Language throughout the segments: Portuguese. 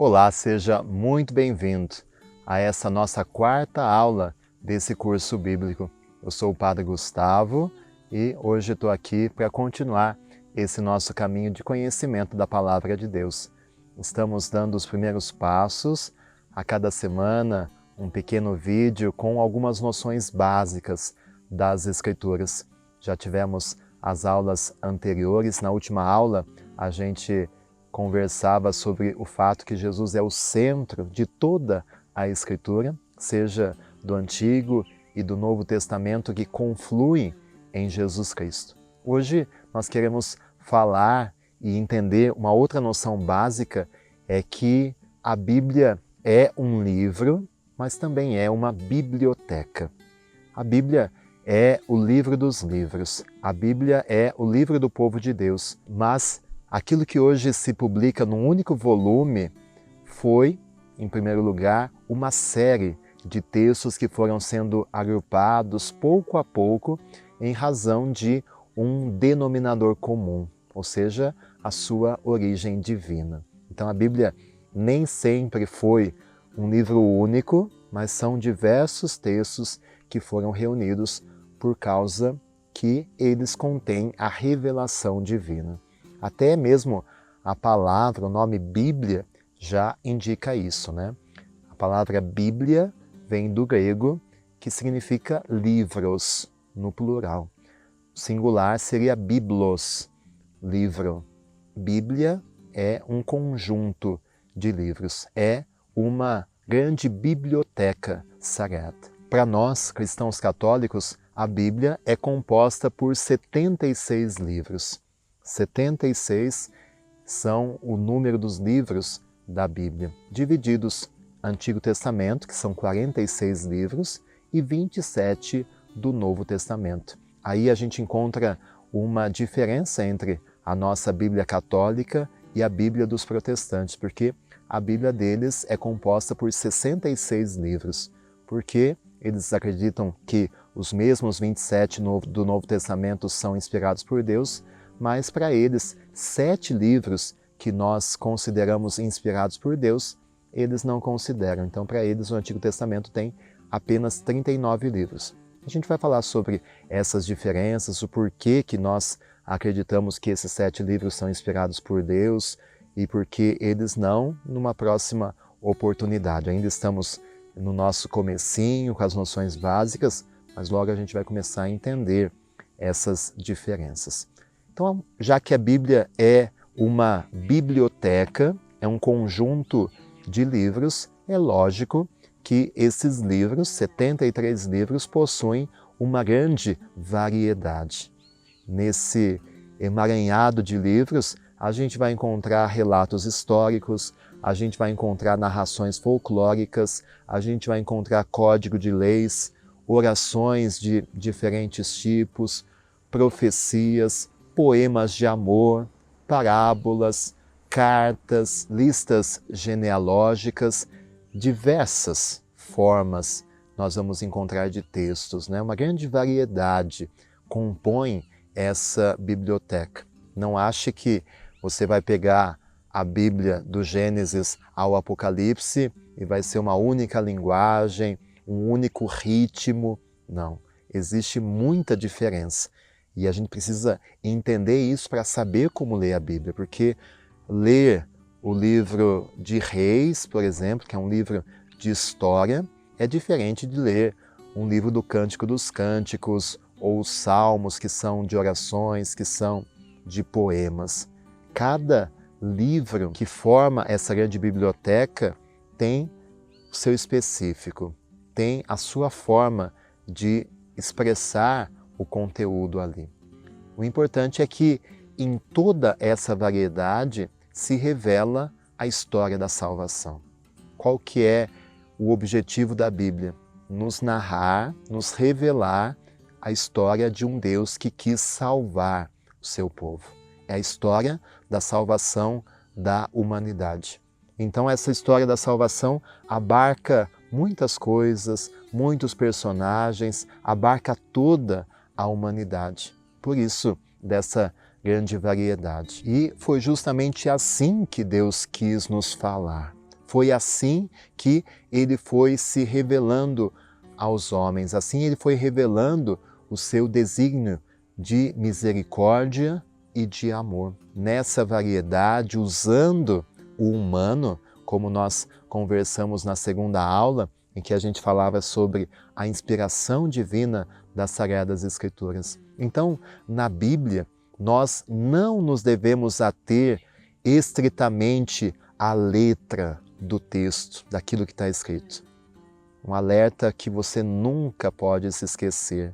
Olá, seja muito bem-vindo a essa nossa quarta aula desse curso bíblico. Eu sou o Padre Gustavo e hoje estou aqui para continuar esse nosso caminho de conhecimento da Palavra de Deus. Estamos dando os primeiros passos, a cada semana um pequeno vídeo com algumas noções básicas das Escrituras. Já tivemos as aulas anteriores, na última aula a gente conversava sobre o fato que Jesus é o centro de toda a Escritura, seja do Antigo e do Novo Testamento, que confluem em Jesus Cristo. Hoje nós queremos falar e entender uma outra noção básica, é que a Bíblia é um livro, mas também é uma biblioteca. A Bíblia é o livro dos livros, a Bíblia é o livro do povo de Deus, mas aquilo que hoje se publica num único volume foi, em primeiro lugar, uma série de textos que foram sendo agrupados pouco a pouco em razão de um denominador comum, ou seja, a sua origem divina. Então a Bíblia nem sempre foi um livro único, mas são diversos textos que foram reunidos por causa que eles contêm a revelação divina. Até mesmo a palavra, o nome Bíblia, já indica isso, né? A palavra Bíblia vem do grego, que significa livros, no plural. O singular seria biblos, livro. Bíblia é um conjunto de livros, é uma grande biblioteca sagrada. Para nós, cristãos católicos, a Bíblia é composta por 76 livros. 76 são o número dos livros da Bíblia, divididos Antigo Testamento, que são 46 livros, e 27 do Novo Testamento. Aí a gente encontra uma diferença entre a nossa Bíblia católica e a Bíblia dos protestantes, porque a Bíblia deles é composta por 66 livros, porque eles acreditam que os mesmos 27 do Novo Testamento são inspirados por Deus, mas para eles, 7 livros que nós consideramos inspirados por Deus, eles não consideram. Então, para eles, o Antigo Testamento tem apenas 39 livros. A gente vai falar sobre essas diferenças, o porquê que nós acreditamos que esses 7 livros são inspirados por Deus e porquê eles não, numa próxima oportunidade. Ainda estamos no nosso comecinho, com as noções básicas, mas logo a gente vai começar a entender essas diferenças. Então, já que a Bíblia é uma biblioteca, é um conjunto de livros, é lógico que esses livros, 73 livros, possuem uma grande variedade. Nesse emaranhado de livros, a gente vai encontrar relatos históricos, a gente vai encontrar narrações folclóricas, a gente vai encontrar código de leis, orações de diferentes tipos, profecias, poemas de amor, parábolas, cartas, listas genealógicas, diversas formas nós vamos encontrar de textos, né? Uma grande variedade compõe essa biblioteca. Não ache que você vai pegar a Bíblia do Gênesis ao Apocalipse e vai ser uma única linguagem, um único ritmo. Não, existe muita diferença. E a gente precisa entender isso para saber como ler a Bíblia, porque ler o livro de Reis, por exemplo, que é um livro de história, é diferente de ler um livro do Cântico dos Cânticos ou os Salmos, que são de orações, que são de poemas. Cada livro que forma essa grande biblioteca tem o seu específico, tem a sua forma de expressar o conteúdo ali. O importante é que em toda essa variedade se revela a história da salvação. Qual que é o objetivo da Bíblia? Nos narrar, nos revelar a história de um Deus que quis salvar o seu povo. É a história da salvação da humanidade. Então essa história da salvação abarca muitas coisas, muitos personagens, abarca toda a humanidade. Por isso, dessa grande variedade. E foi justamente assim que Deus quis nos falar. Foi assim que ele foi se revelando aos homens, assim ele foi revelando o seu desígnio de misericórdia e de amor. Nessa variedade, usando o humano, como nós conversamos na segunda aula, em que a gente falava sobre a inspiração divina das Sagradas Escrituras. Então, na Bíblia, nós não nos devemos ater estritamente à letra do texto, daquilo que está escrito. Um alerta que você nunca pode se esquecer.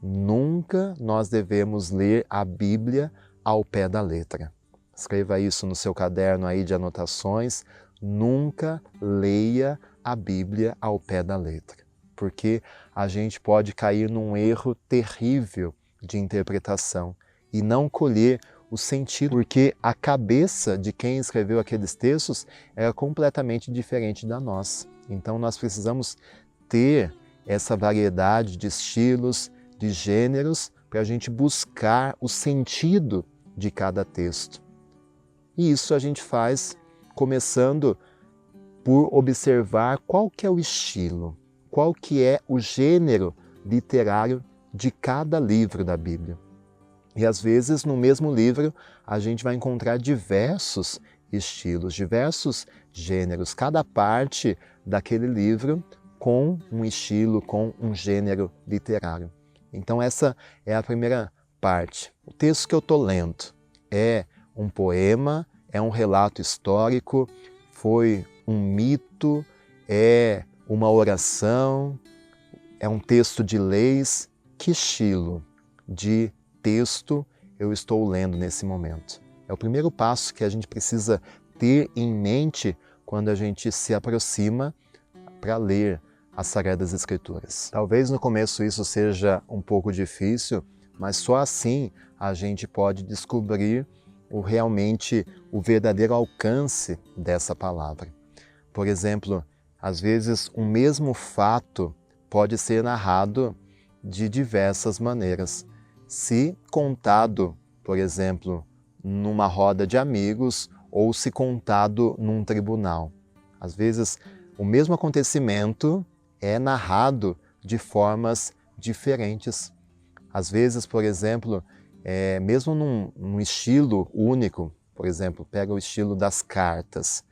Nunca nós devemos ler a Bíblia ao pé da letra. Escreva isso no seu caderno aí de anotações. Nunca leia a Bíblia ao pé da letra, porque a gente pode cair num erro terrível de interpretação e não colher o sentido, porque a cabeça de quem escreveu aqueles textos era completamente diferente da nossa. Então nós precisamos ter essa variedade de estilos, de gêneros, para a gente buscar o sentido de cada texto. E isso a gente faz começando por observar qual que é o estilo, qual que é o gênero literário de cada livro da Bíblia. E às vezes no mesmo livro a gente vai encontrar diversos estilos, diversos gêneros, cada parte daquele livro com um estilo, com um gênero literário. Então essa é a primeira parte. O texto que eu estou lendo é um poema, é um relato histórico, foi um mito, é uma oração, é um texto de leis. Que estilo de texto eu estou lendo nesse momento? É o primeiro passo que a gente precisa ter em mente quando a gente se aproxima para ler as Sagradas Escrituras. Talvez no começo isso seja um pouco difícil, mas só assim a gente pode descobrir realmente o verdadeiro alcance dessa palavra. Por exemplo, às vezes um mesmo fato pode ser narrado de diversas maneiras. Se contado, por exemplo, numa roda de amigos ou se contado num tribunal. Às vezes, o mesmo acontecimento é narrado de formas diferentes. Às vezes, por exemplo, mesmo num estilo único, por exemplo, pega o estilo das cartas.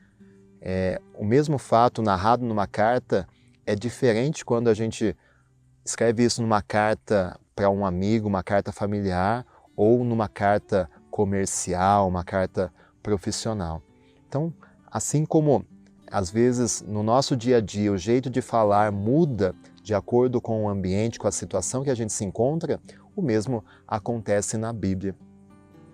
O mesmo fato narrado numa carta é diferente quando a gente escreve isso numa carta para um amigo, uma carta familiar, ou numa carta comercial, uma carta profissional. Então, assim como às vezes no nosso dia a dia o jeito de falar muda de acordo com o ambiente, com a situação que a gente se encontra, o mesmo acontece na Bíblia.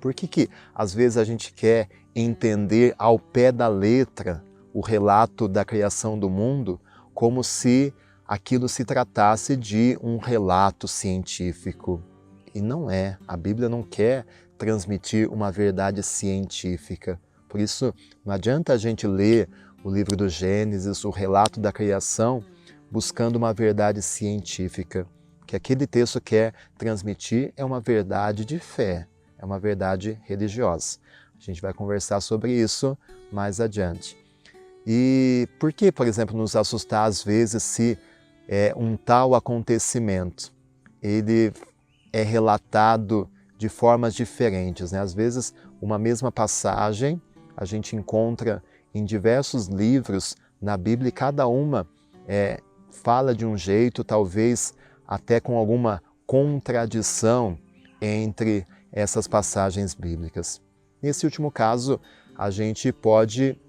Por que às vezes a gente quer entender ao pé da letra o relato da criação do mundo como se aquilo se tratasse de um relato científico? E não é. A Bíblia não quer transmitir uma verdade científica. Por isso, não adianta a gente ler o livro do Gênesis, o relato da criação, buscando uma verdade científica. O que aquele texto quer transmitir é uma verdade de fé, é uma verdade religiosa. A gente vai conversar sobre isso mais adiante. E por que, por exemplo, nos assustar às vezes se um tal acontecimento ele é relatado de formas diferentes, né? Às vezes, uma mesma passagem a gente encontra em diversos livros na Bíblia e cada uma fala de um jeito, talvez até com alguma contradição entre essas passagens bíblicas. Nesse último caso, a gente pode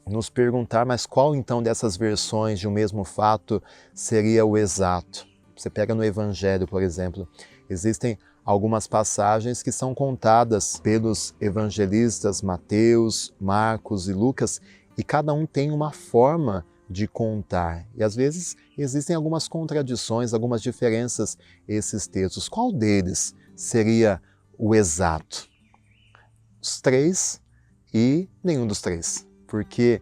nos perguntar, mas qual então dessas versões de um mesmo fato seria o exato? Você pega no Evangelho, por exemplo, existem algumas passagens que são contadas pelos evangelistas Mateus, Marcos e Lucas, e cada um tem uma forma de contar. E às vezes existem algumas contradições, algumas diferenças esses textos. Qual deles seria o exato? Os três e nenhum dos três. Porque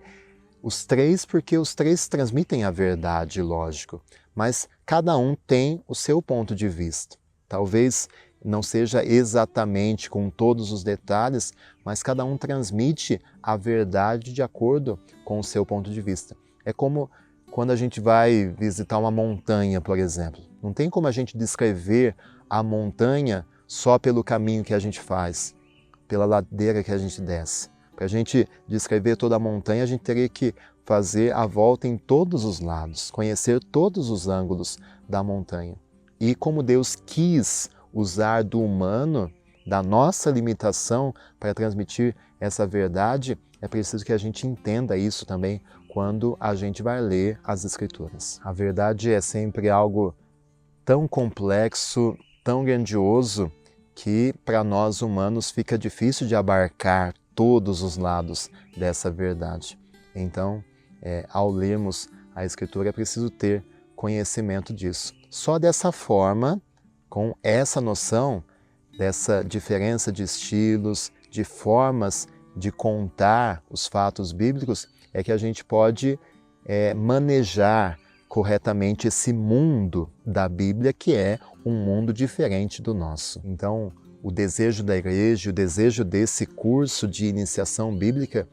os três transmitem a verdade, lógico, mas cada um tem o seu ponto de vista. Talvez não seja exatamente com todos os detalhes, mas cada um transmite a verdade de acordo com o seu ponto de vista. É como quando a gente vai visitar uma montanha, por exemplo. Não tem como a gente descrever a montanha só pelo caminho que a gente faz, pela ladeira que a gente desce. Para a gente descrever toda a montanha, a gente teria que fazer a volta em todos os lados, conhecer todos os ângulos da montanha. E como Deus quis usar do humano, da nossa limitação, para transmitir essa verdade, é preciso que a gente entenda isso também quando a gente vai ler as Escrituras. A verdade é sempre algo tão complexo, tão grandioso, que para nós humanos fica difícil de abarcar todos os lados dessa verdade. Então, ao lermos a Escritura, é preciso ter conhecimento disso. Só dessa forma, com essa noção dessa diferença de estilos, de formas de contar os fatos bíblicos, é que a gente pode manejar corretamente esse mundo da Bíblia, que é um mundo diferente do nosso. Então, o desejo da igreja, o desejo desse curso de iniciação bíblica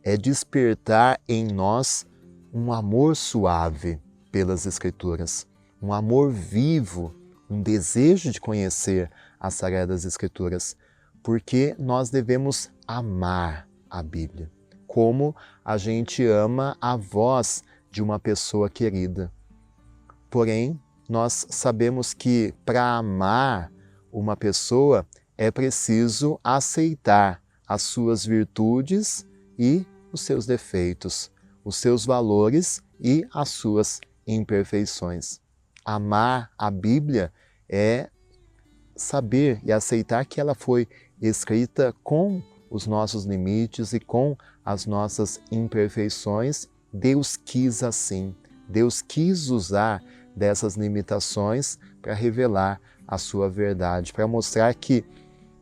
é despertar em nós um amor suave pelas Escrituras, um amor vivo, um desejo de conhecer as Sagradas Escrituras, porque nós devemos amar a Bíblia, como a gente ama a voz de uma pessoa querida. Porém, nós sabemos que para amar uma pessoa é preciso aceitar as suas virtudes e os seus defeitos, os seus valores e as suas imperfeições. Amar a Bíblia é saber e aceitar que ela foi escrita com os nossos limites e com as nossas imperfeições. Deus quis assim. Deus quis usar dessas limitações para revelar a sua verdade, para mostrar que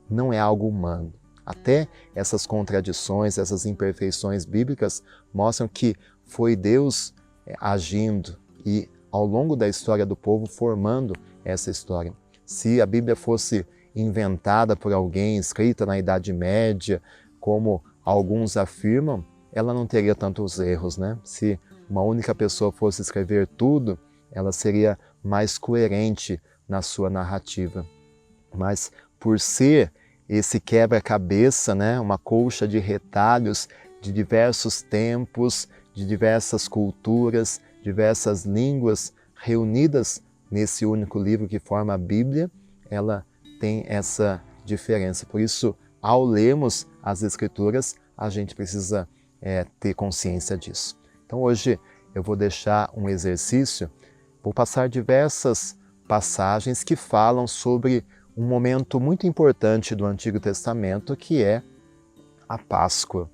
não é algo humano. Até essas contradições, essas imperfeições bíblicas mostram que foi Deus agindo e ao longo da história do povo formando essa história. Se a Bíblia fosse inventada por alguém, escrita na Idade Média, como alguns afirmam, ela não teria tantos erros, né? Se uma única pessoa fosse escrever tudo, ela seria mais coerente na sua narrativa. Mas por ser esse quebra-cabeça, né, uma colcha de retalhos de diversos tempos, de diversas culturas, diversas línguas reunidas nesse único livro que forma a Bíblia, ela tem essa diferença. Por isso, ao lermos as Escrituras, a gente precisa ter consciência disso. Então hoje eu vou deixar um exercício, vou passar diversas passagens que falam sobre um momento muito importante do Antigo Testamento, que é a Páscoa,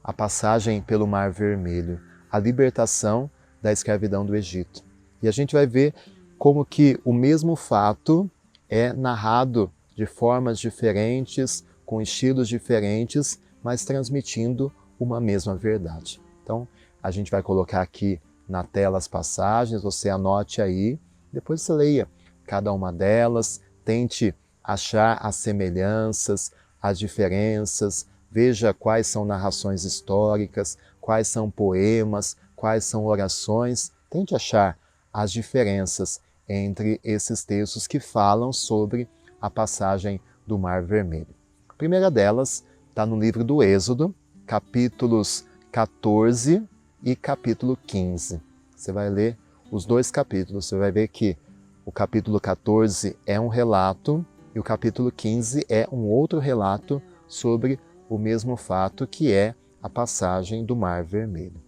a passagem pelo Mar Vermelho, a libertação da escravidão do Egito. E a gente vai ver como que o mesmo fato é narrado de formas diferentes, com estilos diferentes, mas transmitindo uma mesma verdade. Então, a gente vai colocar aqui na tela as passagens, você anote aí, depois você leia cada uma delas, tente achar as semelhanças, as diferenças, veja quais são narrações históricas, quais são poemas, quais são orações, tente achar as diferenças entre esses textos que falam sobre a passagem do Mar Vermelho. A primeira delas está no livro do Êxodo, capítulos 14 e capítulo 15. Você vai ler os dois capítulos, você vai ver que o capítulo 14 é um relato e o capítulo 15 é um outro relato sobre o mesmo fato, que é a passagem do Mar Vermelho.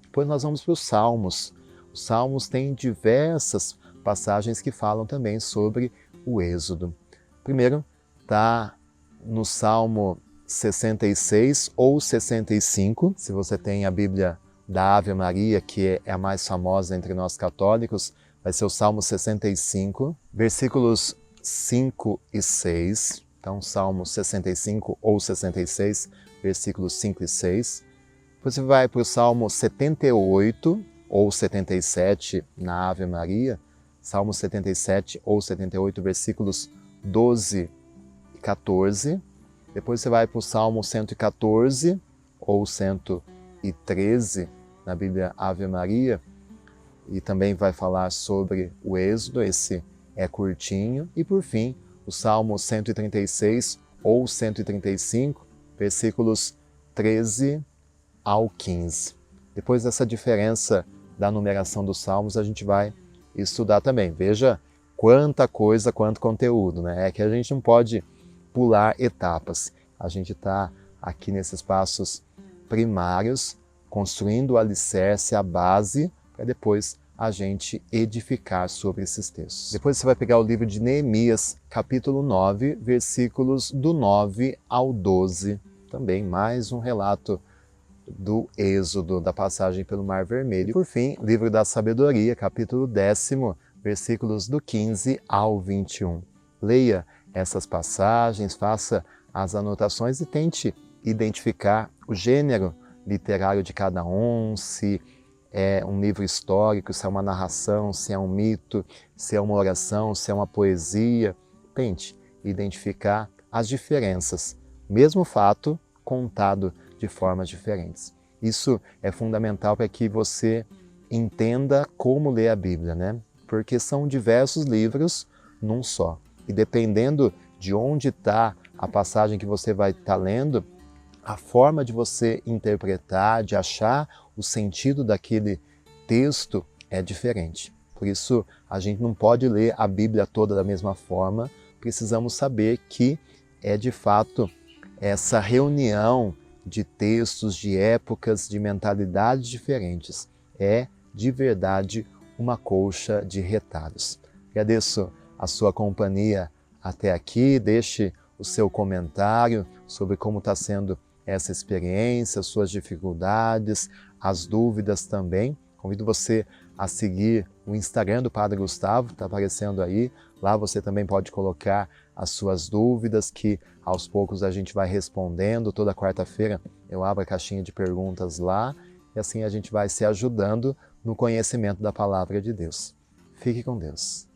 Depois nós vamos para os Salmos. Os Salmos têm diversas passagens que falam também sobre o Êxodo. Primeiro está no Salmo 66 ou 65, se você tem a Bíblia da Ave Maria, que é a mais famosa entre nós católicos, vai ser o Salmo 65, versículos 5 e 6. Então, Salmo 65 ou 66, versículos 5 e 6. Depois você vai para o Salmo 78 ou 77 na Ave Maria, Salmo 77 ou 78, versículos 12 e 14. Depois você vai para o Salmo 114 ou 113 na Bíblia Ave Maria. E também vai falar sobre o Êxodo, esse é curtinho. E por fim, o Salmo 136 ou 135, versículos 13 ao 15. Depois dessa diferença da numeração dos salmos, a gente vai estudar também. Veja quanta coisa, quanto conteúdo, né? É que a gente não pode pular etapas. A gente está aqui nesses passos primários, construindo o alicerce, a base, para depois a gente edificar sobre esses textos. Depois você vai pegar o livro de Neemias, capítulo 9, versículos do 9 ao 12. Também mais um relato do Êxodo, da passagem pelo Mar Vermelho. E por fim, livro da Sabedoria, capítulo 10, versículos do 15 ao 21. Leia essas passagens, faça as anotações e tente identificar o gênero literário de cada um, se é um livro histórico, se é uma narração, se é um mito, se é uma oração, se é uma poesia. Tente identificar as diferenças, mesmo fato contado de formas diferentes. Isso é fundamental para que você entenda como ler a Bíblia, né? Porque são diversos livros num só. E dependendo de onde está a passagem que você vai estar lendo, a forma de você interpretar, de achar o sentido daquele texto é diferente. Por isso, a gente não pode ler a Bíblia toda da mesma forma. Precisamos saber que é de fato essa reunião de textos, de épocas, de mentalidades diferentes. É, de verdade, uma colcha de retalhos. Agradeço a sua companhia até aqui. Deixe o seu comentário sobre como está sendo essa experiência, suas dificuldades, as dúvidas também. Convido você a seguir o Instagram do Padre Gustavo, está aparecendo aí. Lá você também pode colocar as suas dúvidas, que aos poucos a gente vai respondendo. Toda quarta-feira eu abro a caixinha de perguntas lá e assim a gente vai se ajudando no conhecimento da Palavra de Deus. Fique com Deus.